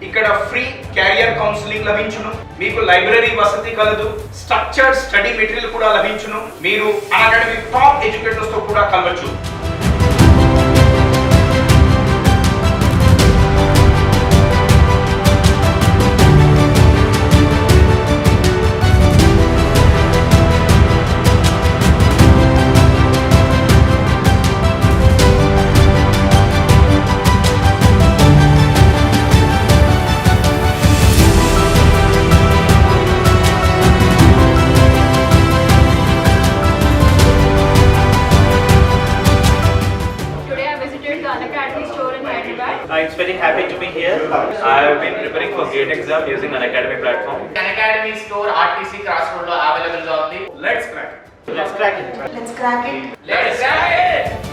ఇక్కడ free carrier counselling లభించును, మీకు లైబ్రరీ వసతి కలదు, స్ట్రక్చర్డ్ స్టడీ మెటీరియల్ కూడా లభించును, మీరు అకాడమీ టాప్ ఎడ్యుకేటర్స్ తో కూడా కలవచ్చు. Unacademy store in Hyderabad. It's very happy to be here. I have been preparing for GATE exam using Unacademy platform. Unacademy store RTC Crossroad lo available ga undi. Let's crack it. Let's crack it. Let's crack it. Let's crack it.